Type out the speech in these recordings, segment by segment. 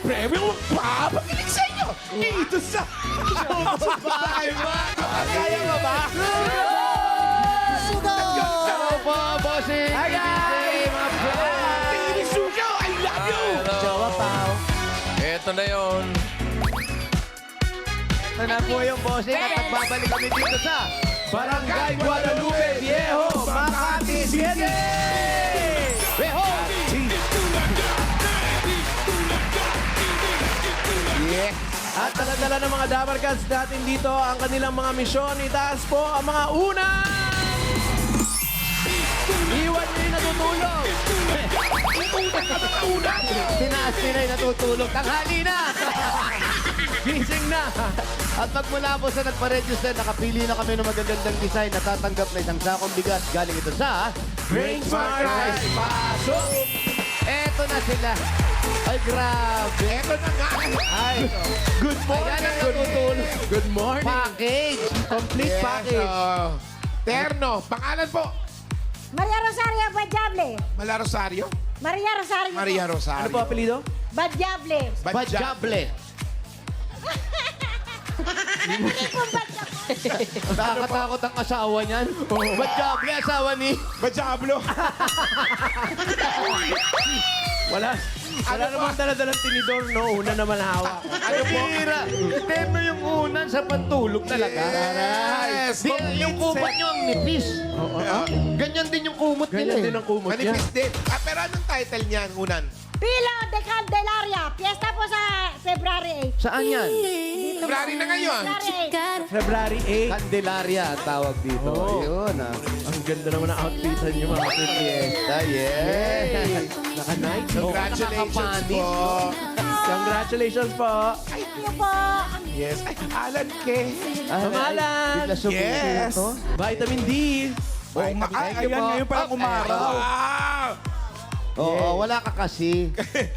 premyo magpapakilig sa inyo. Dito sa... Kaya mo ba? Hello po, bossing! Hi, guys! mga friends! Tingin Sugaw, I love you! Jowa pao. Ito na yon. Ito na po yung bossing at nagbabalik kami dito sa Barangay Guadalupe Viejo, Makati City! Beho! Yeah. At taladala ng mga Dabarkads natin dito ang kanilang mga misyon. Itaas po ang mga unang! Iwan nyo yung natutulog! Tinaas nila yung natutulog. Tanghali na! Gising na! At magmula po sa nagpa-register, nakapili na kami ng magagandang design na tatanggap na isang sakong bigas. Galing ito sa Brain Smart Rice! Pasok! Eto na sila. Ay, grabe. Eto na nga. Ay, Good morning! Ayan ang natutulog. Good morning! Package. Complete package! Terno, pangalan po. Maria Rosario Badiable. Mala Rosario? Maria Rosario. Maria Rosario. Ano po apelido? Badiable. Bajable. Nakakatakot ang asawa niyan. Bajable, asawa ni... Bajablo. Wala namang daladalang tinidor, no? Una naman hawak. Ano po? Terno yung unan sa pantulog talaga. Yes. Di, yung kumot nyo ang nipis. Ganyan din yung kumot nila Ganyan eh. din ang kumot niya. Manifest din. Pero anong title niyan, unan? Pilo de Candelaria. Fiesta po sa February Saan yan? 8. February na ngayon. February 8. Candelaria ang tawag dito. Oo. Yun ah. Ang ganda naman ng outfitan niyo, mga Fiesta, yes. Naka-night. Congratulations po. Congratulations po. Thank you po. Yes. Ay, Alan K. Pangalan. Bigla sumitin Yes. ito. Vitamin D. Ay, Thank you po. ngayon pala kumaraw. Wow! Oo, wala ka kasi.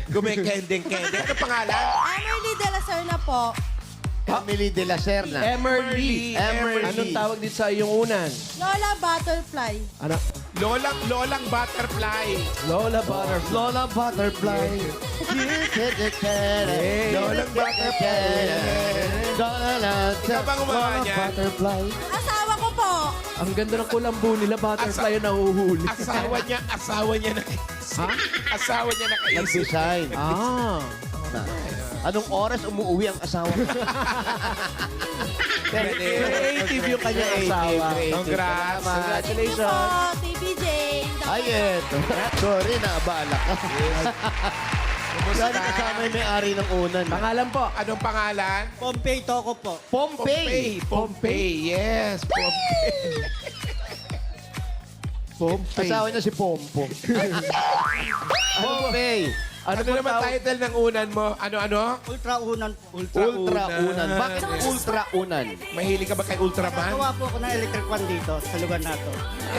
Gumekending-kending. Ano pangalan? Emily De La Serna po. Emily de la Serna. Emerly. Emerly. Anong tawag dito sa iyong unan? Lola Butterfly. Ano? Lolang Butterfly. Lola Butterfly. Lola Butterfly. Lolang Butterfly. Ikaw bang umaga niyan? Butterfly. Asawa ko po. Ang ganda ng kulambo nila, butterfly yung nahuhuli. Asawa niya na Asawa niya na kaisip. Nag-design. Ah. Anong oras umuwi ang asawa ko? Creative yung kanyang asawa. Congrats. Thank you Congratulations. po, TBJ. Ay, eto. Sorry, naabala ka. Saan kasama yung may-ari ng unan? Pangalan po. Anong pangalan? Pompey Toko po. Pompey. Pompey. Yes, Pompey. Pompey. Asawa niya si Pompo. Pompey. Ano po naman tawag? title ng unan mo? Ano? Ultra unan po. Ultra unan. Bakit ultra unan? Mahilig ka ba kay Ultraman? Gawa po ako ng electric fan dito sa lugar na to.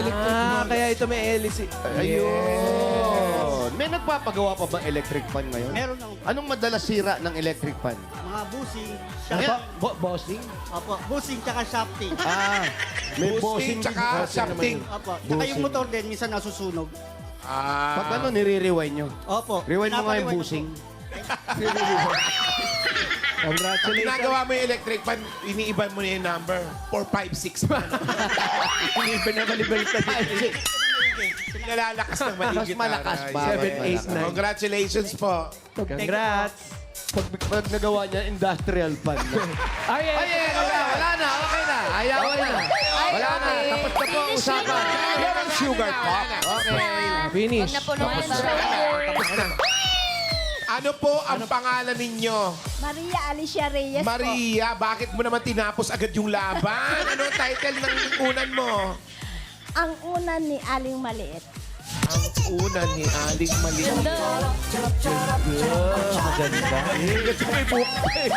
Ah, kaya ito may hélice. Ayun. May nagpapagawa pa ba electric fan ngayon? Meron ng Anong madalas sira ng electric fan? mga busing, Ano? shafting. Bossing? Opo, busing tsaka shafting. May Bossing bossing tsaka shafting. Opo, tsaka yung motor din, minsan nasusunog. Pag ano, nire-rewind nyo? Opo. Rewind mo nga yung pinapaliwan busing. Pag Congratulations. ginagawa mo yung electric fan, iniiban mo na yung number. 4, 5, 6 pa. Iniba na balibalik ka dito. Nalalakas ng Mas maligit. malakas pa. 7, 8, 9. Congratulations po. Congrats. Pag nagawa niya, industrial fan. Ay, Wala na. Okay na. Ayaw na. Wala na. Tapos na po ang usapan. Yan ang sugar pop. Okay. Finish. Tapos na. Ano po ang pangalan ninyo? Maria Alicia Reyes po. Maria, bakit mo naman tinapos agad yung laban? Ano ang title ng unan mo? Ang unan ni Aling Maliit. Ang unan ni Aling Maliit. Maganda. Kasi may buhok pa eh.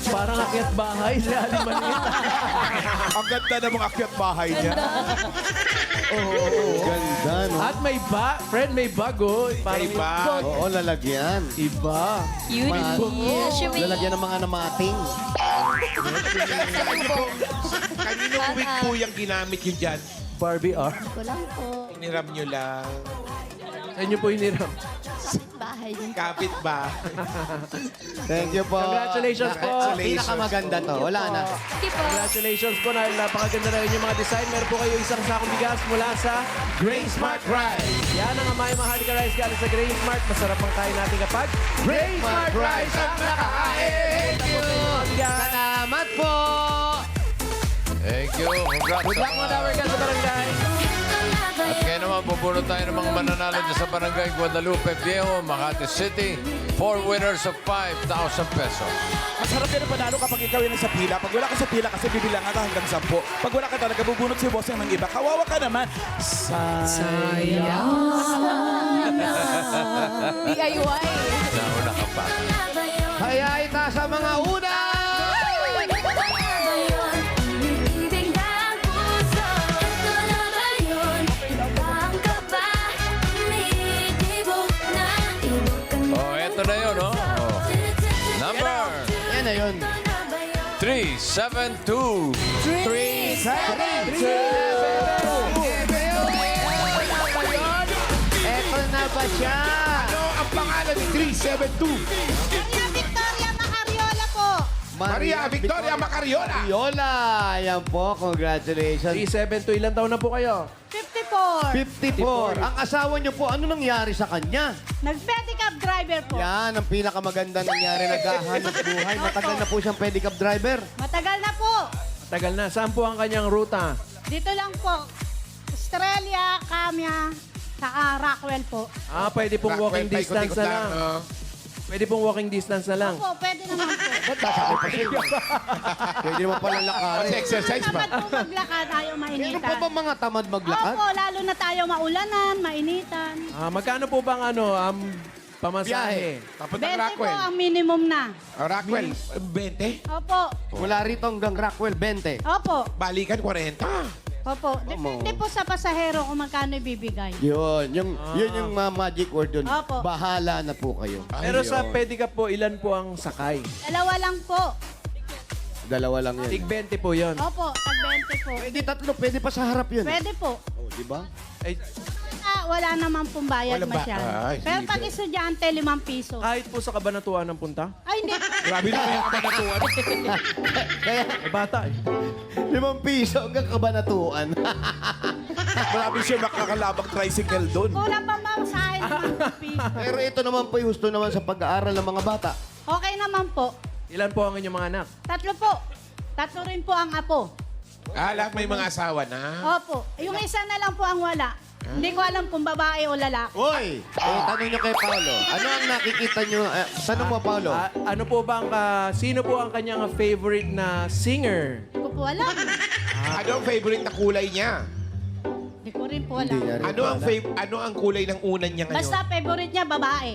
Parang akyat bahay si Ali Maliit. Ang ganda ng mga akyat bahay niya. Ganda, no? At may friend, may bago. Parang May bag. Oo, lalagyan. Iba. Lalagyan ng mga namating. Kaninong week po yung ginamit yun dyan? Barbie R. Ko lang po. Iniram nyo lang. Sa inyo po hiniram. bahay din. Kapit ba? Thank you po. Congratulations po. Pinakamaganda to. Wala na. Congratulations po dahil napakaganda na rin yung mga design. Meron po kayo isang sakong bigas mula sa Grace Smart Rice. yan ang Amay Maharlika Rice galing sa Grain Smart. Masarap ang kain natin kapag Grain Smart Rice ang nakakain. Thank you. Salamat po. Thank you. Congrats Good luck mga Dabar Cats sa barangay. At kaya naman, pupuno tayo ng mga mananalo dyan sa Barangay Guadalupe Viejo, Makati City. 4 winners of 5,000 pesos. Masarap yan ang panalo kapag ikaw yun sa pila. Pag wala ka sa pila kasi bibilangan ka hanggang 10. Pag wala ka talaga, bubunot si boss ng iba. Kawawa ka naman. DIY. Nauna ka pa. Kaya itaas ang mga una. Oh, eto na yun, oh. Oh. Number Yan na yun. 372. Eto na ba siya? Ano ang pangalan ni 372? Maria Victoria Macariola po. Maria Victoria Macariola. Viola. Yan po. Congratulations. 372, ilang taon na po kayo? 54. 54. Ang asawa niyo po, ano nangyari sa kanya? Nag-pedicab driver po. Yan, ang pinakamaganda nangyari. Naghahanap buhay. Matagal na po siyang pedicab driver. Matagal na po. Tagal na. Saan po ang kanyang ruta? Dito lang po. Australia, Camia, saka Rockwell po. Ah, pwede pong walking Rockwell, distance paikot-ikot na lang. oh. Pwede pong walking distance na lang. Opo, pwede naman po. Ba't nasakay pa siya? Pwede mo pala lakarin. Kasi exercise ba? Naman po maglakad, tayo Meron mainitan. pa ba mga tamad maglakad? Opo, lalo na tayo maulanan, mainitan. Ah, magkano po bang pamasahe? Tapos ng 20 po Rockwell. ang minimum na. Oh, Rockwell, 20. Opo, Mula rito hanggang Rockwell, 20. opo, Balikan, 40. opo. Depende po sa pasahero kung magkano ibibigay. Yun, yun yung magic word dun. Opo. Bahala na po kayo. Pero sa Ayun. pedicab po, ilan po ang sakay? Dalawa lang po. Dalawa lang Tig yun. 20 po yun. Opo, tag 20 po. Pwede tatlo, pwede pa sa harap yun. Pwede po. Oh, di ba? Ay, Wala naman pong bayad Walang ba- masyado. Ay, Pero sige. pag estudyante, 5 piso. kahit po sa kabanatuan ng punta? Ay, hindi. Grabe na yung kabanatuan. Kaya, Eh, bata eh. 5 piso hanggang kabanatuan. Marami siya makakalabang tricycle doon. Kulang pa ba sa akin 5 piso? Pero ito naman po yung gusto naman sa pag-aaral ng mga bata. Okay naman po. Ilan po ang inyong mga anak? 3 po. 3 rin po ang apo. Lahat may mga asawa na. Opo. Yung isa na lang po ang wala. Hindi ko alam kung babae o lalaki. Hoy! Tanong nyo kay Paolo. Ano ang nakikita nyo? Tanong mo, Paolo. Ano po bang, sino po ang kanyang favorite na singer? Hindi ko po alam. Ano ang favorite na kulay niya? Hindi ko rin po Hindi niya alam. rin Ano ang kulay ng unan niya ngayon? Basta favorite niya, babae.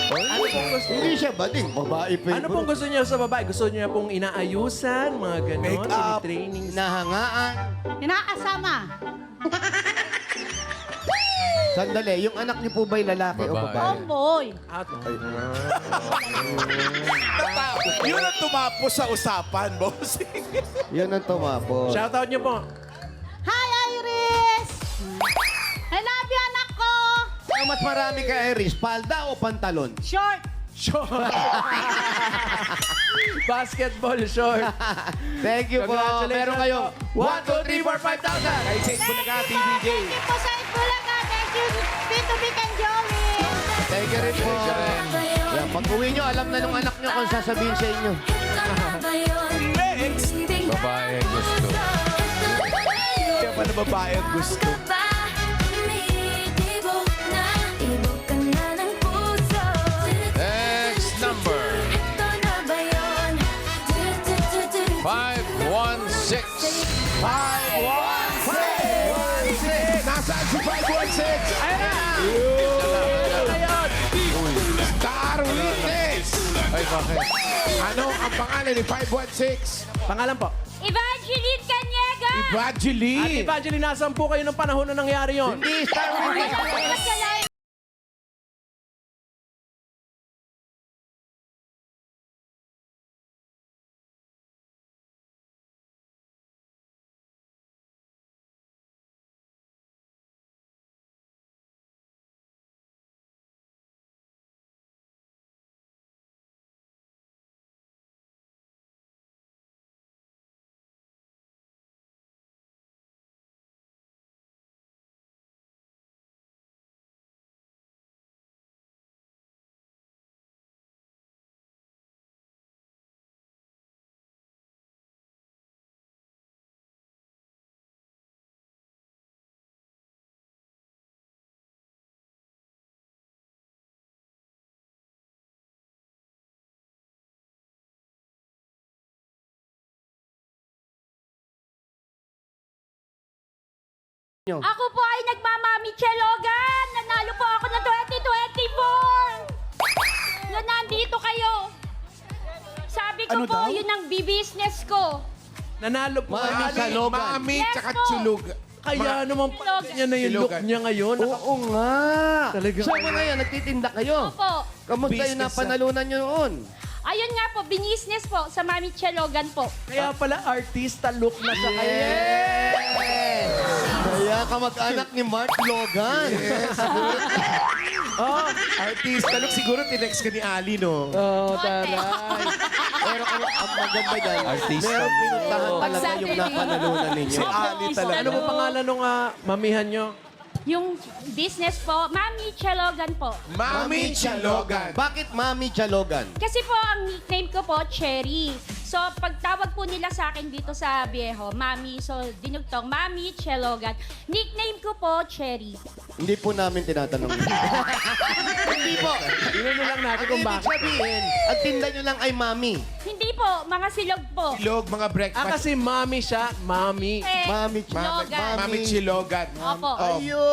Ano pong gusto? Hindi siya bading. Babae pa Ano pong gusto niyo sa babae? Gusto niyo pong inaayusan, mga ganon, Make-up. training. Nahangaan. Hinakasama. Sandali, yung anak niyo po ba'y lalaki o Babae. babae? Tomboy. Yun ang tumapos sa usapan, boss. Yun ang tumapos. Shoutout niyo po. Hi, Iris! I love you, anak ko! Ano mas marami ka, Iris? Palda o pantalon? Short. Short. Basketball short. Thank you po. Congratulations Meron kayo. po. 1, 2, 3, 4, 5,000. Kay St. Bulaga, Thank TVJ. you po sa Itbulaga. Thank you, Tito Vic and Joey. Thank you rin po. Thank you rin. Yan, pag uwi nyo, alam na nung anak nyo kung sasabihin sa inyo. Next! Babae gusto. Kaya pala babae ang gusto. Next number. 516. 516! Nasaan si 516? Ayun na! Star Witness! Ay, bakit? Ano ang pangalan ni 516? Pangalan po. Evangeline Caniega! At Evangeline! Evangeline, nasan po kayo ng panahon na nangyari yon? Hindi, Star Witness. Wala Ako po ay nagmamami Chelogan. Nanalo po ako ng 2024. Na nandito kayo. Sabi ko Ano po, daw? yun ang business ko. Nanalo po. Mami kayo. Chalogan. Mami, Yes tsaka po. chulug. Kaya naman pa niya na yung look Silogan. niya ngayon. Oo nga. Talaga. So mga yan, nagtitinda kayo. Opo. Kamusta yung Business, napanalunan nyo noon? Ayun nga po, business po sa Mami Chelogan po. Kaya pala artista look na siya. Kaya kamag-anak ni Mark Logan. Oh, artista. Look, siguro tinext ka ni Ali, no? Oh, taray. Pero ang maganda dyan, Artista. meron pinuntahan talaga yung napanalunan ninyo. Si Ali talaga. Ano po pangalan nung mamihan nyo? Yung business po, Mami Chelogan po. Mami Chalogan. Bakit Mami Chalogan? Kasi po, ang nickname ko po, Cherry. So, pagtawag po nila sa akin dito sa Viejo, Mami, so dinugtong, Mami Chelogan. Nickname ko po, Cherry. Hindi po namin tinatanong. Hindi po. Tinanong lang natin Ang kung ibig bakit. sabihin, ang tinda nyo lang ay Mami. Hindi po, mga silog po. Silog, mga breakfast. Kasi mami siya, mami. Mami Chelogan. Mami Chilogan. Opo. Ayun.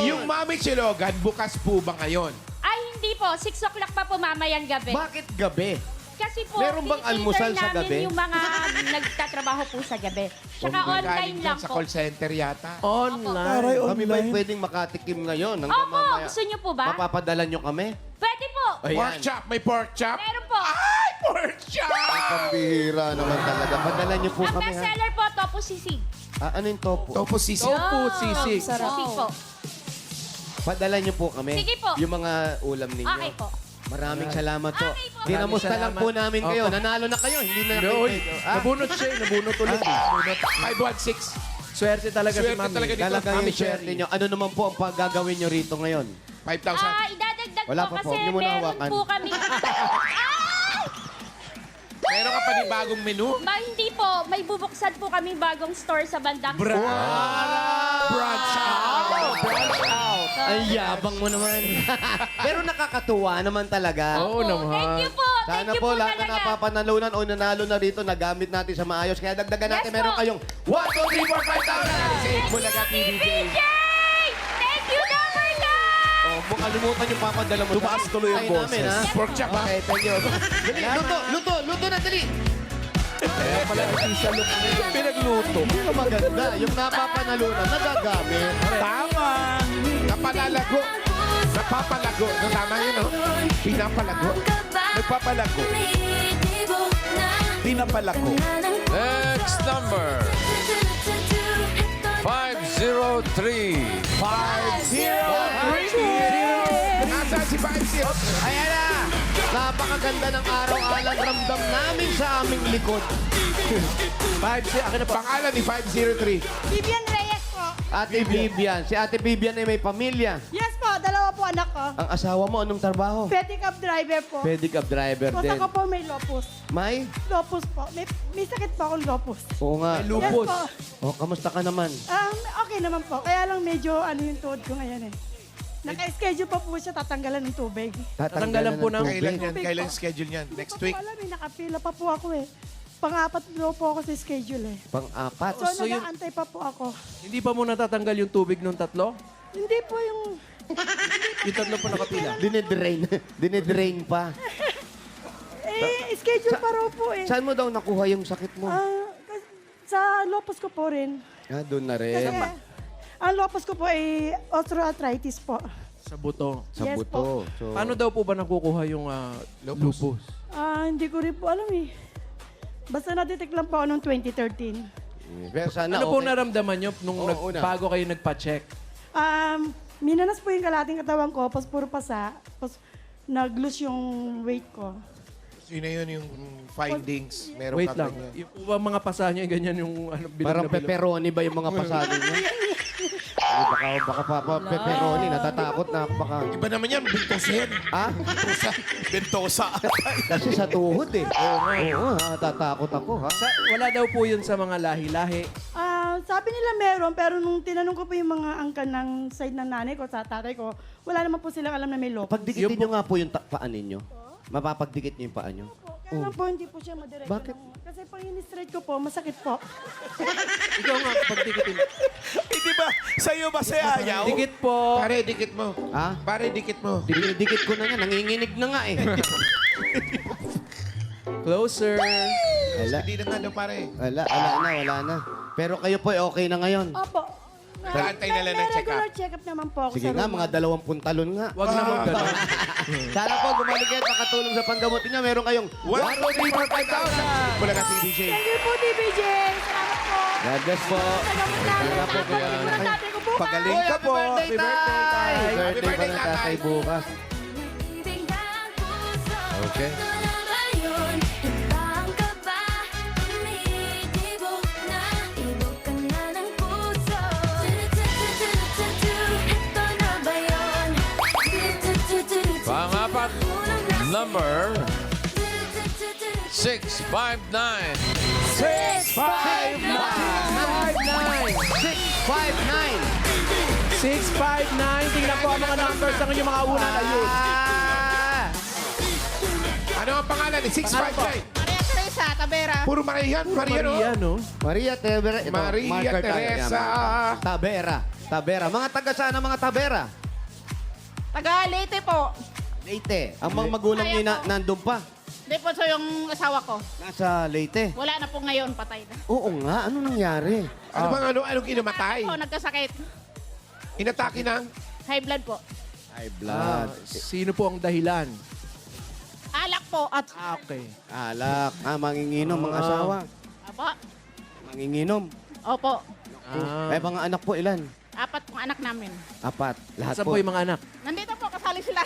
Yung Mami Chilogan, bukas po ba ngayon? Ay, hindi po. 6 o'clock pa po mamayang gabi. Bakit gabi? Kasi po, Meron bang tinitinda almusal sa namin gabi? yung mga nagtatrabaho po sa gabi. Tsaka online Galing lang sa po. call center yata. Online. Kami ba pwedeng makatikim ngayon? Hanggang Opo, mamaya. gusto niyo po ba? Mapapadala nyo kami? Pwede po. Pork chop, may pork chop. Meron po. Ay, pork chop! Pambihira naman talaga. Padala nyo po Ang kami ha. bestseller po, Topo Sisig. Ano yung topo? Topo sisig. Tofu sisig. Sisig po. Padala nyo po kami. Sige po. Yung mga ulam ninyo. Okay po. Maraming salamat po. Okay po. Dinamusta lang Maraming po salamat. namin kayo. Opo. Nanalo na kayo. Hindi na Uy, kayo. nabunot siya eh. Nabunot ulit. 516. Swerte talaga si Swerte mami. talaga dito. Talagang Mami yung swerte Cherry. nyo. Ano naman po ang paggagawin nyo rito ngayon? 5,000. Idadagdag Wala po pa po. kasi Hindi mo meron nahawakan. po kami. Meron ka pa ni bagong menu? Hindi po. May bubuksan po kami bagong store sa bandang. Branch out! Branch out! Ay, yabang mo naman. Pero nakakatuwa naman talaga. Oo Thank naman. you po. Thank Sana you po po lahat na talaga. napapanalunan o nanalo na rito, nagamit natin sa maayos. Kaya dagdagan natin, Yes meron po. kayong 1, 2, 3, 4, 5,000. Sa Bulaga PBJ. PJ! Thank you, number 9! Oh, kung kalimutan yung papadala mo. Tumaas tuloy yung Tayo namin, boses. ha? Pork chop, ha? Okay, thank you. Dali, luto na, dali. Kaya pala artista look niya. Pinagluto. Pero maganda, yung napapanalunan, nagagamit. Tama. Napalalago. Napapalago. No, tama yun, no? Pinapalago. Nagpapalago. Pinapalako. Next number. 503. 503. Nasaan si 50? Ayan na! Napakaganda ng araw-alang ramdam namin sa aming likod. 5 akin na pa. Pangalan ni 503. Vivian Reyes po. Ate Vivian. Si Ate Vivian ay may pamilya. Yes po, dalawa po anak ko. Ang asawa mo, anong trabaho? Pedicab driver po. Pedicab driver Tapos din. ako po may lupus. May? Lupus po. May sakit po akong lupus. Oo nga. Lupus. Yes po. Oh, kamusta ka naman? Okay naman po. Kaya lang medyo yung tuhod ko ngayon eh. Naka-schedule pa po siya tatanggalan ng tubig. Tatanggalan po ng- Kailan yan? Tubig Kailan po. schedule yan? Next week? Hindi ko po alam eh. Nakapila pa po ako eh. Pang-apat daw po ako sa schedule eh. Pang-apat. So, nag-aantay pa po ako. Hindi pa mo natatanggal yung tubig nung tatlo? Hindi po yung... Yung tatlo pa nakapila. Dinedrain. Dinedrain pa. Schedule pa raw po eh. Saan mo daw nakuha yung sakit mo? Sa lupus ko po rin. Doon na Kasi rin. ang lupus ko po ay osteoarthritis po. Sa buto. Sa Yes buto. So, Paano daw po ba nakukuha yung lupus? Hindi ko rin po alam eh. Basta na-detect lang po ako noong 2013. Pero sana Ano po okay. naramdaman nyo nung Oo, una. bago kayo nagpa-check? Minanas po yung kalating katawan ko, tapos puro pasa, tapos nag-lose yung weight ko. Yun na yun yung findings. Meron Wait ka lang. ganyan. Yung po ba mga pasa niya, ganyan yung bilog Parang na bilog? pepperoni ba yung mga pasado niya? Baka pa pepperoni. Natatakot na ako baka. Iba naman yan, bintosin. Ha? Bentosa. Kasi sa tuhod eh. Oo, natatakot ako ha. Wala daw po yun sa mga lahi-lahi. Sabi nila meron, pero nung tinanong ko po yung mga angkan ng side ng nanay ko, sa tatay ko, wala naman po silang alam na may lupus. Pagdikitin nyo nga po yung paa ninyo. Mapapagdikit nyo yung paa nyo. Kaya lang po, hindi po siya madiretso. Bakit? Kasi pag in-straight ko po, masakit po. Ikaw nga, pagtikitin. Eh, di ba, Sa'yo ba si ayaw? Dikit po. Pare, dikit mo. Ha? Pare, dikit mo. Dikit ko na nga, nanginginig na nga eh. Closer. Wala, Hindi na nga daw, pare. wala na. Pero kayo po, okay na ngayon. Opo. Nag-aantay na lang ng May check-up. regular check-up naman po ako Sige sa nga, room. mga 20 talon nga. Wag naman ganun. Sana po, gumaling kayo at makatulong sa panggamot niya. Meron kayong 1, 2, 3, 4, 5,000. Wala ka, TBJ. Thank you po, TVJ. Salamat po. God bless po. Nagamot namin. Wala po, Balik mo na tatay ko bukas. Pagaling Uy, ka happy po. birthday, Happy birthday, Tay. Happy birthday Happy pa birthday, ng tatay tatay. bukas. Okay. Pangapat, number 659. 659. Tingnan po ang mga numbers ng inyong mga unang ayun. Ano ang pangalan? 659. Maria Teresa, Tabera. Puro Marian. Marian, oh. Maria, no? Maria Tebera. Ito, Maria marker tayo. Teresa. Yan. Tabera. Mga taga saan ang mga Tabera? Taga Leyte po. Leyte. Ang mga magulang niyo nandun pa. Hindi po so yung asawa ko. Nasa Leyte. Wala na po ngayon, patay na. Oo nga, ano nangyari? Ano bang anong kinamatay? Po, nagkasakit. Inatake ng? High blood po. High Ah, sino po ang dahilan? Alak po at... Okay. Alak. Manginginom mga asawa. Apo. Manginginom. Opo. Eh, mga anak po ilan? 4 pong anak namin. 4. Lahat Saan po. po yung mga anak? Nandito po, kasali sila.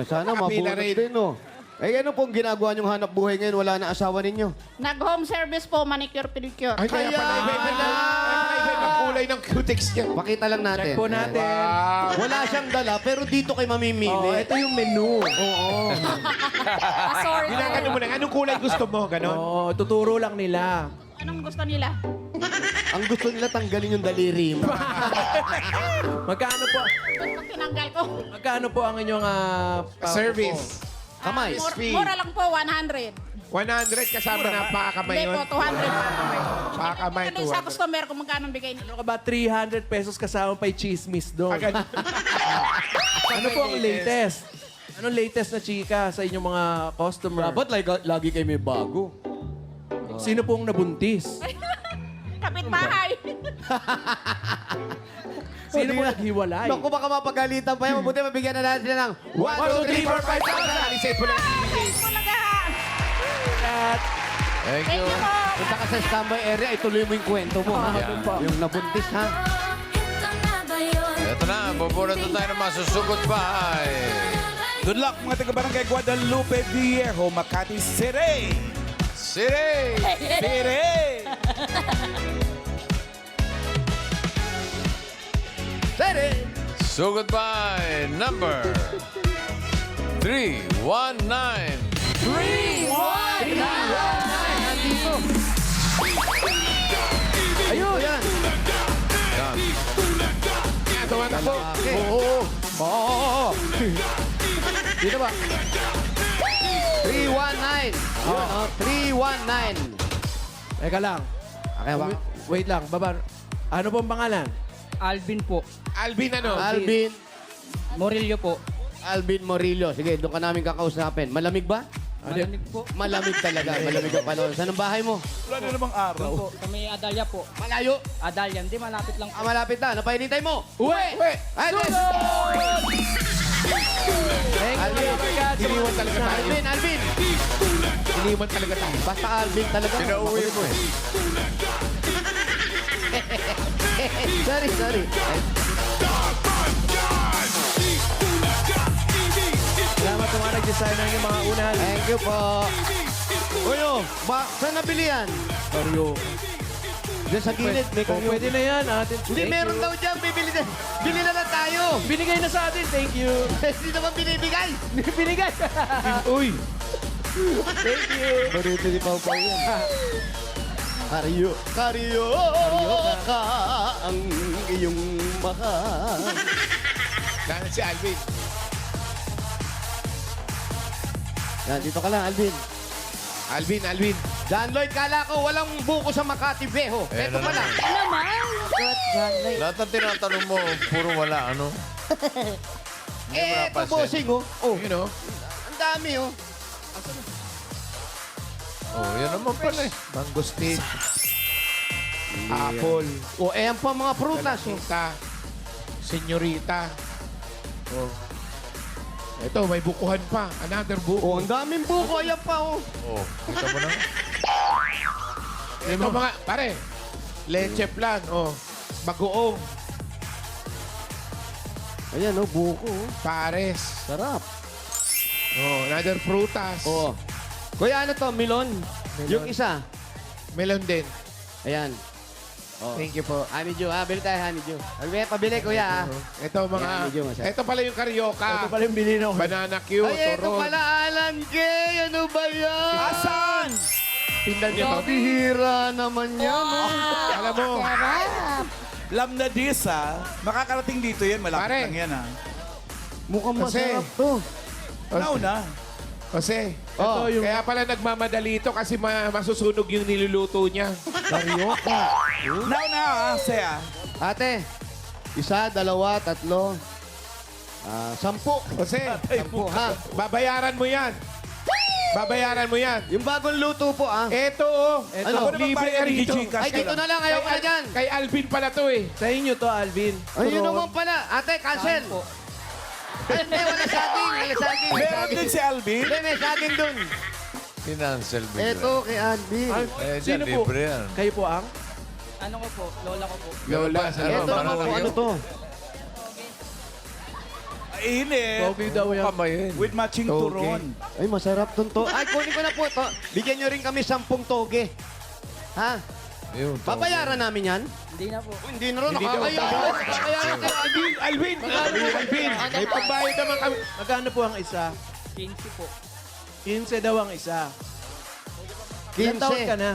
Sana Kapila mabunot rin. din, no? Eh, ano pong ginagawa niyong hanap buhay ngayon? Wala na asawa ninyo. Nag-home service po, manicure, pedicure. Ay, kaya pala iba-iba ang kulay ng cutics niya. Pakita lang natin. Check po natin. Wala siyang dala, pero dito kay mamimili. Oh, ito yung menu. Oo. Ginagano mo lang. Anong kulay gusto mo? Ganon? Oh, tuturo lang nila. Anong gusto nila? Ang gusto nila tanggalin yung daliri mo. Magkano po? Pag tinanggal ko. Magkano po ang inyong Service. Kamay. fee. Mura lang po, 100. 100 kasama na pakamay Hindi yun. po, 200. Pakamay, Ano sa customer kung magkano ang bigay nila? Ano ka ba? 300 pesos kasama pa yung chismis doon. Agad. Ano po ang latest? Anong latest na chika sa inyong mga customer? Dapat lagi kayo may bago. Sino pong nabuntis? Kapitbahay. Sino po naghiwalay? Naku, baka mapagalitan pa yan. Mabuti mabigyan na natin sila ng 1, 2, 3, 4, 5,000. Alisate mo lang. Talaga. At Thank Thank you. you po. Punta ka sa standby area, ituloy mo yung kwento mo. ha? Yeah. Yung nabuntis, ha? Ito na, bubunot na tayo ng masusugot bahay. Good luck mga taga-barangay Guadalupe Viejo, Makati City. City! City! Ready? Sugot by number 319. Nandito. Ayun. Yan. Yan. Yan, tumatakbo. Okay. Oo. Dito ba? 319. Yun, 319. teka lang. Okay, ba? Wait lang, baba. Ano pong pangalan? Alvin po. Alvin, ano? Alvin. Morillo po. Alvin Morillo. Sige, doon ka namin kakausapin. Malamig ba? Malamig po. Malamig talaga. Malamig ang panahon. Saan ang bahay mo? Wala na namang araw. Po, sa may Adalia po. Malayo. Adalia, hindi malapit lang po. Malapit na. Ano pa hinintay mo? Uwe! Ay, Thank you, Alvin. Alvin. Iniwan talaga tayo. Alvin. Iniwan talaga tayo. Basta Alvin talaga. Pinauwi mo eh. Sorry. Salamat sa mga nag-design ng inyong mga unahan. Thank you po. Uyo, saan nabili yan? Oreo. Diyan sa gilid, may Oh, kanyo. pwede na yan. Atin. Hindi, Thank meron you. daw dyan. Bili na lang tayo. Binigay na sa atin. Thank you. Hindi naman binibigay. Binigay. Uy! Thank you. Barito ni Pau Pau yan. Karyo ka ang iyong mahal. Saan si Alvin? Yan, dito ka lang, Alvin. Alvin. John Lloyd, kala ko walang buko sa Makati Viejo. Ayan Ito na pala. naman. Naman. Lahat ng tinatanong mo, puro wala, ano? Hindi mo Ito, napansin. bossing, oh. Oh, You know? ang dami, oh. Oh, yan naman pala eh. Mangosteen. Apple. Oh, ayan pa mga prutas, oh. Kalamansi. Senyorita. Oh. Ito, may bukuhan pa. Another Oh, buko. ang daming buko. Ayan pa, oh. Oh, kita mo na. Ito mga, pare. Leche plan. Oh. Bagoong. Ayan, oh, buko, oh. Pares. Sarap. Oh, another frutas. Oh. Kuya, ano to? Melon? Yung isa. Melon din. Ayan. Oh. Thank you po. Honeydew, ha? Bili tayo, honeydew. Pabili, kuya, ha? Ito mga, Yan, medyo masarap. ito pala yung karyoka. Ito pala yung bili na Banana Q, Ay, ito turon. pala, Alan Kay. Ano ba yan? Asan? Tingnan niyo to. Bihira naman yan, oh. Alam mo, Lam na dis, ha? Makakarating dito yan. Malapit Pare. lang yan, ha? Mukhang Kasi- masarap to. Nauna. kasi, Oh, yung... kaya pala nagmamadali ito kasi masusunog yung niluluto niya. karyoka. Nauna, ha? Saya. Ate, isa, dalawa, tatlo, 10. Kasi, 10, ha? babayaran mo yan. Babayaran mo yan. Yung bagong luto po, ah. Ito, oh. Ano? Ako naman Libre bayad ka ni rito. Gcash Ay, ka dito lang. na lang. Ayaw ka dyan. Kay Alvin pala to eh. Sa inyo to, Alvin. Ayun Turon. naman pala. Ate, cancel. Ay, hindi, wala saging. Wala saging. Meron din si Alvin. Hindi, may saging dun. Financial bigla. Ito, kay Alvin. Ay, Eh, dyan, sino po? libre yan. Kayo po ang? Ano ko po? Lola ko po. Lola, Ito Ano, naman po, banana ano Q? to? Init. Togi daw yan. Kamayin. With matching Toge. turon. Ay, masarap tong to. Ay, kunin ko na po to. Bigyan nyo rin kami 10 toge. Ha? Yun, Babayaran namin yan? Hindi na po. Oh, hindi na rin. Hindi daw. Nakakaya. Babayaran kayo. Alvin, Alvin, Alvin. May pambayad naman kami. Magkano po ang isa? 15 po. 15 daw ang isa. Ilan taon ka 15. na?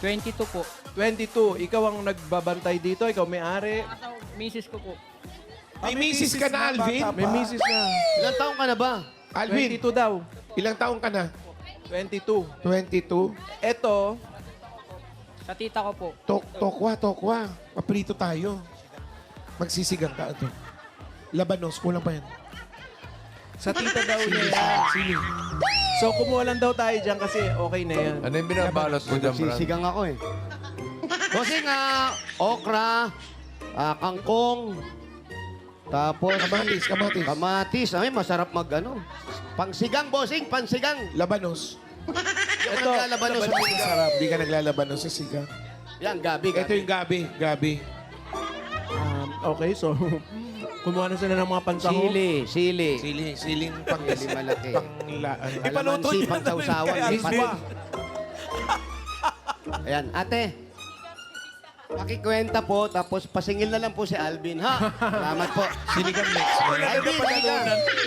22 po. 22. Ikaw ang nagbabantay dito. Ikaw may-ari. Misis ko po. May misis ka na, Alvin. May misis na. Ilang taong ka na ba? Alvin, 22 daw. ilang taong ka na? 22. 22. Ito, Sa tita ko po. Tokwa. Paprito tayo. Magsisigang ka ito. Labanos, kulang pa yan. sa tita daw niya yan. Sili. So, kumuha lang daw tayo dyan kasi okay na yan. Ano yung binabalot mo dyan, Brad? Sisigang ako eh. Bossing, okra, kangkong, tapos kamatis. Ay, masarap ano. Pangsigang, bossing, pansigang. Labanos. Yung naglalaban sa Sarap. Hindi ka naglalabanos sa sigang. Yan, gabi. Ito yung gabi. Okay, so, kumuha na sila ng mga pansahog. Sili. Siling pang... Sili malaki. Ipaluto Kalamansi, niya na pang-sausawan. kay Alvin. Ayan, ate. Pakikwenta po, tapos pasingil na lang po si Alvin, ha? Salamat po. Sinigang mix. Alvin, halika.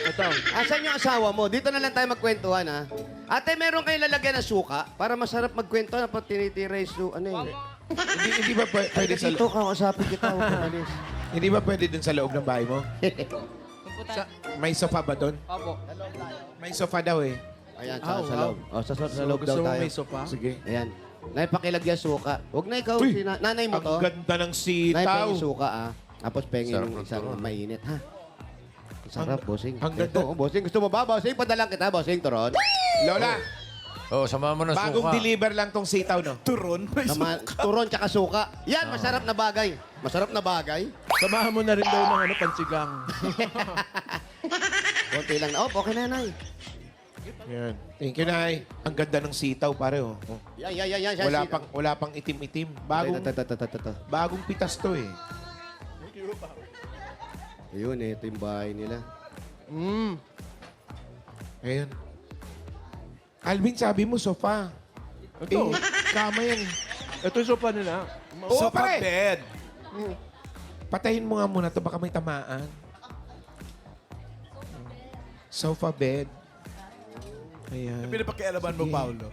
Ito. Asan yung asawa mo? Dito na lang tayo magkwentuhan, ha? Ate, meron kayong lalagyan ng suka para masarap magkwento na pag tinitira yung ano eh. Hindi ba pwede sa... Dito, kausapin kita, huwag ka malis. Hindi ba pwede dun sa loob ng bahay mo? May sofa ba dun? Opo. May sofa daw eh. Ayan, Ah, sa wow. loob. O, sa So, loob gusto daw mo tayo. may sopa? Sige. Ayan. Nay, pakilagyan suka. Huwag na ikaw, Uy! nanay mo Ang to. ganda ng Nay, sitaw. pengin suka, ah. Tapos pengin Sarap yung ng isang turon. mainit, ha? Ang sarap, bossing. ang ganda. Ito, bossing. Gusto mo ba, bossing? Padalang kita, bossing, turon. Lola, Oh, sama mo na bagong suka. deliver lang tong sitaw, no? Turon. May Turon tsaka suka. Yan, masarap na bagay. Masarap na bagay. Samahan mo na rin daw ng pansigang. Konti lang na. Oh, okay na, nay. Yan. Thank you, Nay. Ang ganda ng sitaw, pare, oh. Oh. Yan. Wala pang itim-itim. Bagong pitas to, eh. Ayun, ito yung bahay nila. Ayan. Alvin, sabi mo, sofa. Ito. Kama yan. Ito yung sopa nila. Oo, Sa pare. bed. Patayin mo nga muna to, baka may tamaan. Sofa bed. Ayan. Pinapakialaman mo, Sige. Paolo.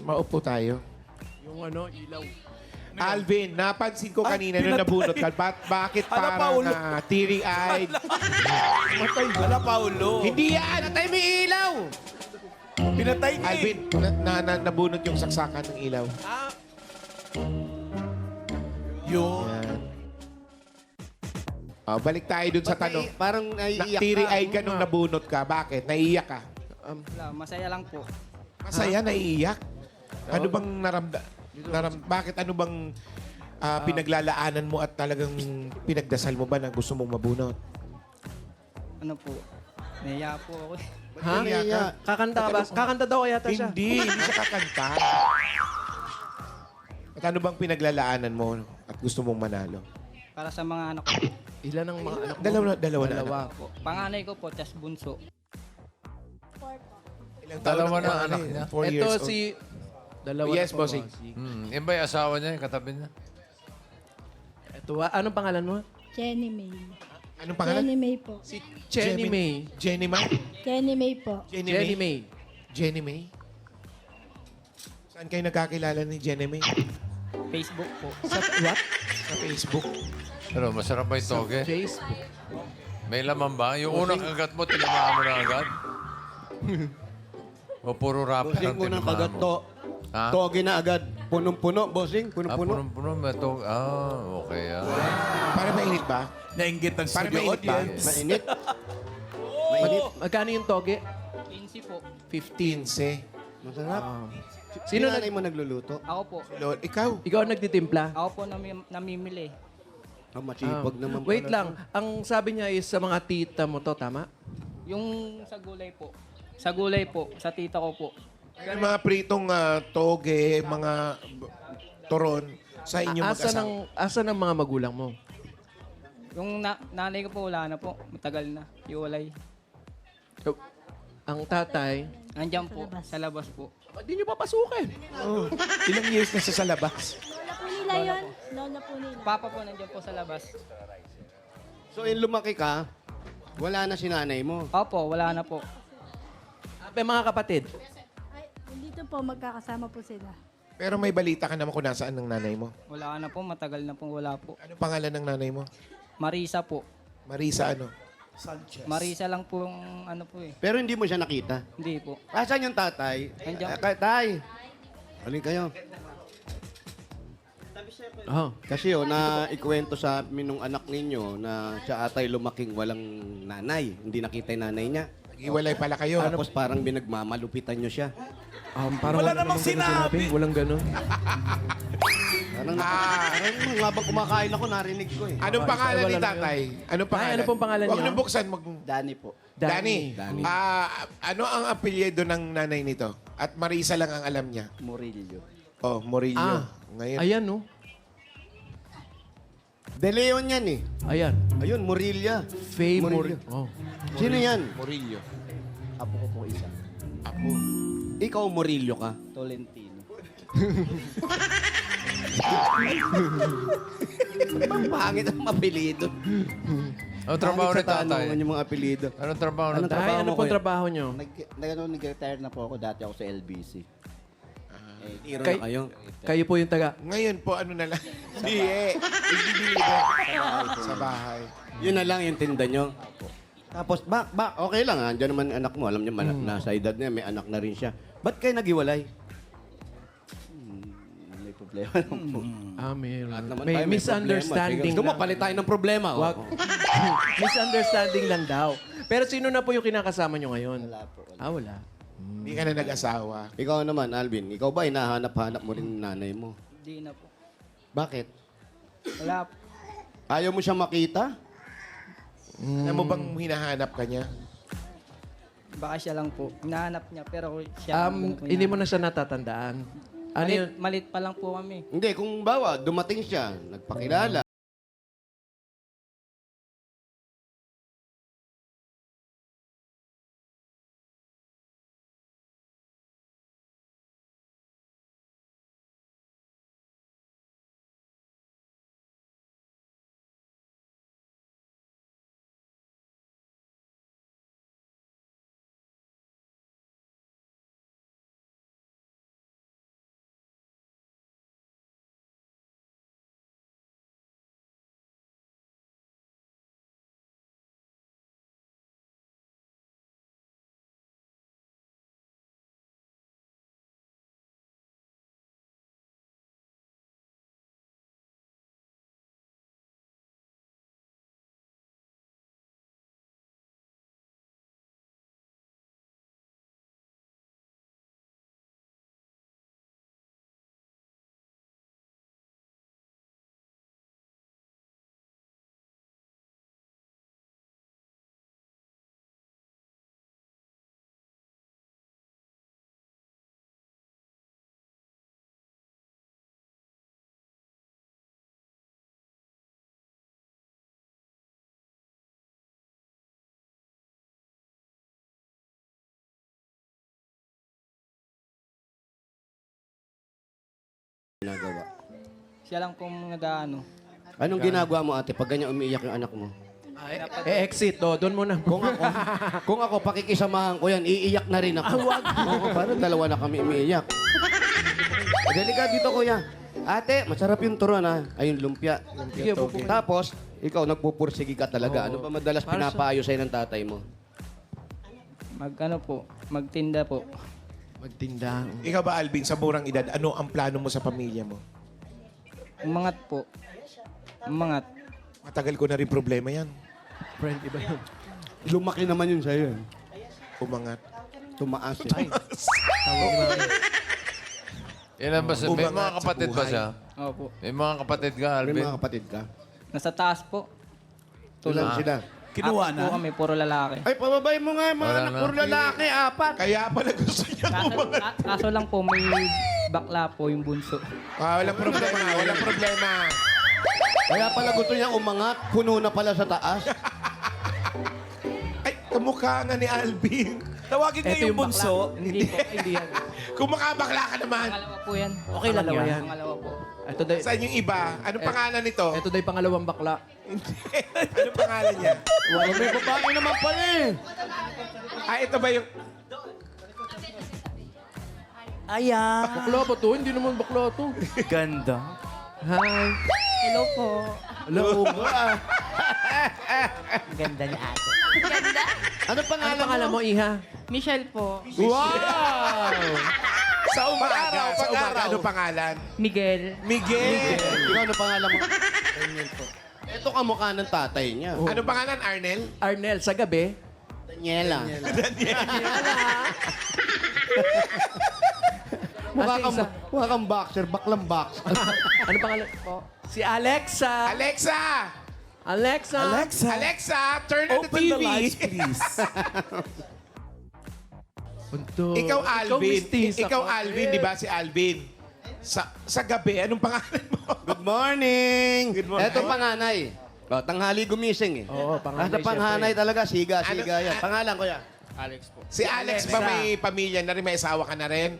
Maupo tayo. Yung ano, ilaw. Alvin, napansin ko Ay, kanina nung nabunot ka. Bakit Hala, parang Paulo. teary-eyed? Wala, Paolo. Hindi yan! Natay mo yung ilaw! Pinatay niya Alvin, nabunot yung saksakan ng ilaw. Yun. Yan. Oh, balik tayo dun sa tanong. Parang naiiyak Teary-eyed ka nung nabunot ka. Bakit? Naiiyak ka? Wala, masaya lang po. Masaya, naiiyak? Ano bang bakit ano bang pinaglalaanan mo at talagang pinagdasal mo ba na gusto mong mabunot? Ano po? Naiya po ako. Ha? Naiiyak ka? Kakanta ka ba? Kakanta daw yata siya. Hindi siya kakanta. At ano bang pinaglalaanan mo at gusto mong manalo? Para sa mga anak ko. Ilan ang mga anak mo? Dalawa na anak. Po. Panganay ko po, tas bunso. Ilang Dalawa ang na panganay? anak niya. 4 years Ito old. si... Dalawa Yes, na po, bossing. Yan ba yung asawa niya, yung katabi niya? Ito, anong pangalan mo? Jenny May. Anong pangalan? Jenny May po. Si Jenny May. Jenny May? Jenny May po. Jenny May. Jenny May? Saan kayo nagkakilala ni Jenny May? Facebook po. Sa what? Sa Facebook. Pero masarap ba yung toge? Facebook. May laman ba? Yung unang kagat mo, tinamaan mo na agad? O puro rapper Bossing, ang unang tinamaan kagat mo? to. Ha? Toge na agad. Punong-puno, bossing. Punong-puno. Punong-puno. May toge. Okay. Para mainit ba? Nainggit ang Para studio mainit ba? audience. Mainit. Magkano yung toge? 15 po. 15. Masarap. Sino Nanay mo nagluluto? Ako po. Lord, ikaw. Ikaw ang nagtitimpla? Ako po namimili. Masipag naman Wait pala. lang. Ang sabi niya is sa mga tita mo to, tama? Yung sa gulay po. Sa gulay po. Sa tita ko po. Yung mga pritong toge, mga turon sa inyong mag-asawa. Asa ng mga magulang mo? Yung nanay ko po, wala na po. Matagal na. Iwalay. So, ang tatay, Andiyan po. Sa labas po. hindi nyo papasukin. Oh, ilang years na siya sa labas? Lola po nila yun. Lola po nila. Papa po nandiyan po sa labas. So, in lumaki ka, wala na si nanay mo. Opo, wala na po. May mga kapatid. Ay, dito po magkakasama po sila. Pero may balita ka naman kung nasaan ng nanay mo. Wala na po. Matagal na po wala po. Anong pangalan ng nanay mo? Marisa po. Marisa ano? Marisa lang po yung ano po eh. Pero hindi mo siya nakita. Hindi po. Asan yung tatay? Nandiyan. Tay! Halin kayo. Oh. Kasi na ikwento sa amin nung anak ninyo na siya atay lumaking walang nanay. Hindi nakita yung nanay niya. Nag-iwalay pala kayo. Tapos parang binagmamalupitan nyo siya. Parang Wala namang ganun sinabi. Walang ganun. Parang, parang habang kumakain ako, narinig ko eh. Anong pangalan ni wala lang tatay? Anong pangalan? ano pong pangalan Huwag niya? niyong buksan. Danny po. Danny. Danny. Ano ang apelyido ng nanay nito? At Marisa lang ang alam niya. Murillo. Oh, Morillo. Ngayon. Ayan, no? De Leon yan eh. Ayan. Ayun, Murilla. Faye Murillo. Oh. Sino yan? Morillo. Apo ko po isa. Apo. Ikaw Murillo ka? Tolentino. Ang pangit ang apelido. Anong trabaho ni Pangit sa tatay? tanungan yung mga apelido. Anong trabaho ng Anong tatay? Ay, ano mo, pong kuya? trabaho nyo? Nag-retire na po ako. Dati ako sa LBC. Tiro Kay- na kayo. Kayo po yung taga... Ngayon po, ano na lang. Hindi eh. I-deliver. Sa bahay. Yun na lang yung tinda nyo. Tapos, okay lang ha. Andiyan naman anak mo. Alam niyo, nasa edad niya, may anak na rin siya. Ba't kayo naghiwalay? May problema lang po. Lahat naman May tayo misunderstanding problema. Gusto mo, lang. palit tayo ng problema. oh. Wag. Misunderstanding lang daw. Pero sino na po yung kinakasama nyo ngayon? Wala po. Wala. Hindi ka na nag-asawa. Ikaw naman, Alvin. Ikaw ba, hinahanap-hanap mo rin yung nanay mo? Hindi na po. Bakit? Wala po. Ayaw mo siya makita? Alam mo bang hinahanap ka niya? Baka siya lang po. Hinahanap niya pero siya lang po Hindi mo na siya natatandaan. Ano yun? Malit pa lang po kami. Hindi, kung bawa, dumating siya, nagpakilala, ginagawa? Siya lang pong nag-ano. Anong ginagawa mo, ate, pag ganyan umiiyak yung anak mo? Exit. Doon muna. Kung ako, pakikisamahan ko yan, iiyak na rin ako. Oo, parang dalawa na kami umiiyak. Dali ka dito, kuya. Ate, masarap yung turon, ha? Ayun, lumpia. Tapos, ikaw, nagpupursigi ka talaga. Ano ba madalas pinapayo sa'yo ng tatay mo? Magtinda po. Magtinda. Ikaw ba, Alvin, sa murang edad, ano ang plano mo sa pamilya mo? Umangat po. Umangat. Matagal ko na rin problema yan. Friend, iba yun. Lumaki naman yun sa'yo. Umangat. Tumaas. Ilan ba siya? May Umangat mga sa kapatid ba buhay. siya? Opo. May mga kapatid ka, May Alvin? mga kapatid ka? Nasa taas po. Tulang sila. Kinuha Apat po na. kami, puro lalaki. Ay, pababay mo nga yung mga Wala anak na. puro lalaki, apat. Kaya pala gusto niya umangat. Kaso lang po, may bakla po yung bunso. Walang problema. Walang problema. Kaya pala gusto niya umangat, puno na pala sa taas. Ay, kamukha nga ni Alvin. Tawagin niyo yung bunso. Hindi po, hindi yan. Kung makabakla ka naman. Pangalawa po yan. Okay lang Pangalawa yan. Pangalawa po. Ito daw, Saan yung iba? Anong pangalan nito? ito daw yung pangalawang bakla. Hindi. Anong pangalan niya? May babae naman pala eh. Ito ba yung... Bakla ba to? Hindi naman bakla to. Ganda. Hi. Hello po. Hello. Ganda ni ate. Ano Ano pangalan mo, Iha? Michelle po. Wow! Sa umaga. Sa umaga. Ano pangalan? Miguel. Miguel. Ikaw, ano pangalan mo? Daniel po. Ito kamukha ng tatay niya. Ano pangalan, Arnel? Arnel, sa gabi. Daniela. Asa Mukha kang boxer, baklang box. Ano pangalan po? Si Alexa. Alexa! Alexa. Alexa, turn on the Open TV. the lights, please. Ikaw, Alvin. mistisa Ikaw, ka. Alvin, di ba si Alvin? Sa gabi, anong pangalan mo? Good morning. Good morning. Ito panganay. O, tanghali gumising eh. Oo, panganay, Basta panganay talaga, siga Ano- yan. Pangalan ko yan. Si Alex ba may pamilya na rin? May asawa ka na rin?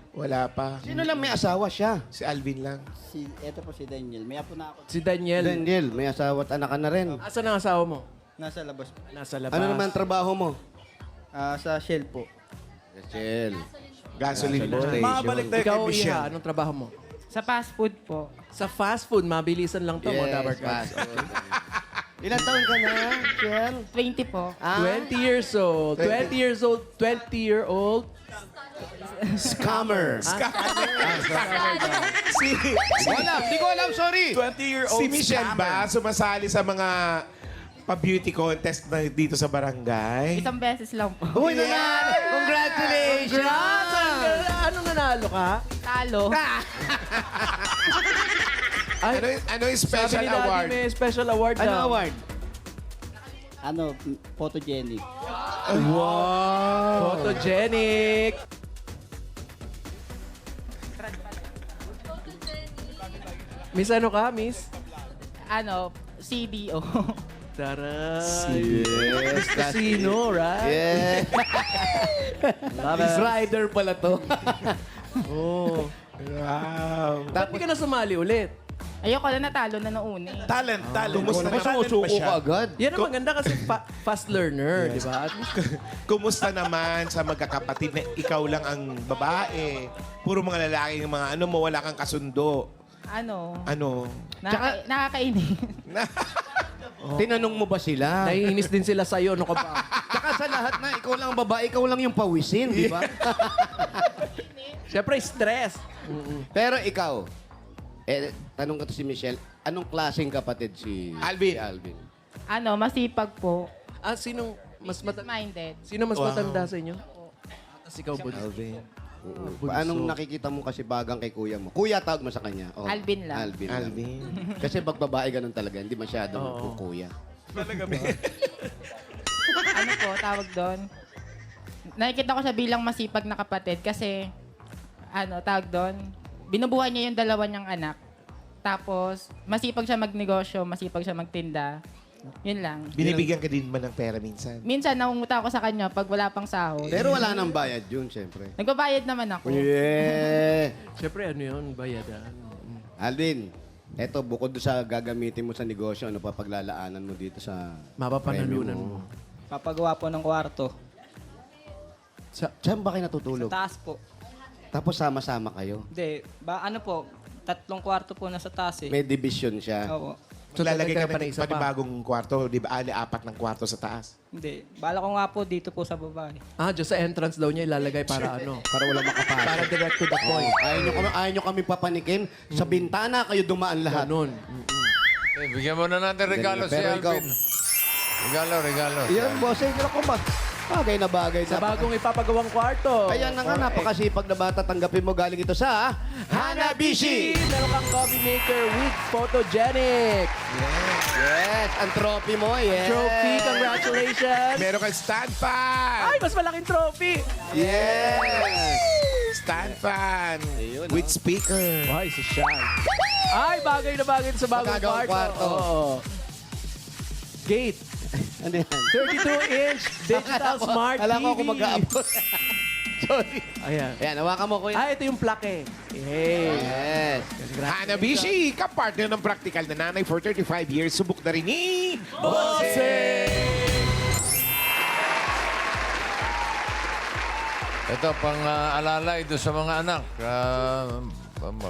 Wala pa. Sino lang may asawa siya? Si Alvin lang. Ito po si Daniel. May apo na ako. Si Daniel. Daniel, may asawa at anak ka na rin. Asan ang asawa mo? Nasa labas po. Nasa labas. Ano naman ang trabaho mo? Sa Shell po. Rachel. Gasoline station. Mabalik tayo Ikaw, kay Iha, Michelle. anong trabaho mo? Sa fast food po. Sa fast food, mabilisan lang to, mga Dabber Cats. Ilan taon ka na, Michelle? 20 po. 20 years old. 20 years old. 20-year-old. Scammer. Si Hindi ko alam, sorry. 20-year-old si Michelle ba sumasali sa mga pa-beauty contest na dito sa barangay? Isang beses lang po. Uy, nanalo! Congratulations! Anong nanalo ka? Talo. Ano yung Sabi special ni Daddy award? may special award Ano daw. award? Photogenic. Photogenic. Miss ano ka, Miss? CDO. Taray. Yes. Casino, right? Yeah. Miss Rider pala to. Oh. Wow. Ba't di ka na sumali ulit? Ayoko na, natalo na noong una. Talent. Kumusta May naman? Talent ba sumusuko siya? ka agad. Yan ang maganda kasi fast learner, di ba? At least Kumusta naman sa magkakapatid na ikaw lang ang babae? Puro mga lalaki yung mga ano mo, wala kang kasundo. Ano? Nakakainis. Tinanong mo ba sila? naiinis din sila sa'yo, no ka ba? Tsaka sa lahat na, ikaw lang ang babae, ikaw lang yung pawisin, di ba? Siyempre, stress. Pero ikaw, tanong ka to si Michelle, anong klaseng kapatid si Alvin. si Alvin? Masipag po. Sinong mas matanda? Minded. Sino mas Wow. matanda sa inyo? Tapos ikaw, Bud. Alvin. Anong nakikita mo kasi bagang kay kuya mo? Kuya, tawag mo sa kanya. Oh, Alvin lang. Alvin. lang. Alvin. Kasi pag babae ganun talaga, hindi masyadong kuya. Ano po, tawag doon? Nakikita ko siya bilang masipag na kapatid kasi, tawag doon, binubuhay niya yung dalawa niyang anak. Tapos, masipag siya magnegosyo, masipag siya magtinda. Yun lang. Binibigyan ka din ba ng pera minsan? Minsan, nangunguta ako sa kanya pag wala pang sahod. Pero wala nang bayad yun, siyempre. Nagbabayad naman ako. Yeah. Siyempre, ano yun? Bayadan. Alvin, eto, bukod doon sa gagamitin mo sa negosyo, ano pa paglalaanan mo dito sa Mapapanalunan premyo mo. Papagawa po ng kwarto. Saan ba kayo Sa natutulog? taas po. Tapos sama-sama kayo. Hindi, ano po, 3 kwarto po nasa taas eh. May division siya. Oo. So, lalagay ka dagdagan pa ng ng isa pa. panibagong kwarto, di ba? Ali, 4 ng kwarto sa taas. Hindi, bala ko nga po dito po sa baba eh. Diyos sa entrance daw niya ilalagay para ano? Para wala makapasok. Para direct to the point. Ayaw nyo kami papanikin. Sa bintana kayo dumaan lahat. Ganun. Okay, bigyan mo na natin regalo si Pero ikaw- Alvin. Regalo. Yan, boss. Hindi ako bagay na bagay. Sa bagong ipapagawang kwarto. Ayan na nga, napakasipag na bata. Tanggapin mo galing ito sa Hanabishi! Meron kang coffee maker with photogenic. Yes, ang trophy mo, yes. Trophy, congratulations. Meron kang stand fan! Ay, mas malaking trophy. Yes! Stand fan! Ayun, With speaker. Ay, sa siya. Ay, bagay na bagay sa bagong Bagong kwarto. kwarto. Oo. Gate. Ano yan? 32-inch digital smart TV. Alam ko kung mag-aabot. Sorry. Ayan. Ayan, hawakan mo, kuya. Ito yung plaque. Yay. Yes. Hanabishi, kapartner ng practical na nanay for 35 years. Subok na rin ni... Ito, pang-alalay doon sa mga anak.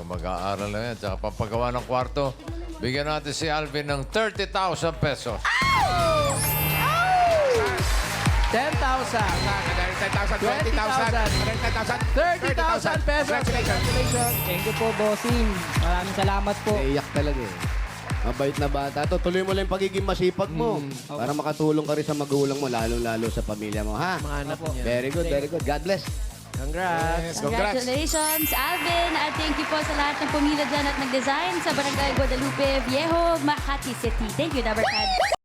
Mag-aaral na yan. Tsaka papagawa ng kwarto. Bigyan natin si Alvin ng 30,000 pesos. 10,000. 10,000, 20,000, 30,000 pesos. Congratulations. Thank you po, bossing. Maraming salamat po. Naiyak talaga eh. Mabait na bata. To, tuloy mo lang yung pagiging masipag mo. Para makatulong ka rin sa magulang mo, lalong-lalo sa pamilya mo, ha? Mga anak niya. Very good, very good. God bless. Congrats. Yes, congrats. Congratulations, Alvin. At thank you po sa lahat ng pumila dyan at nag-design sa Barangay Guadalupe Viejo, Makati City. Thank you, Dabarkad.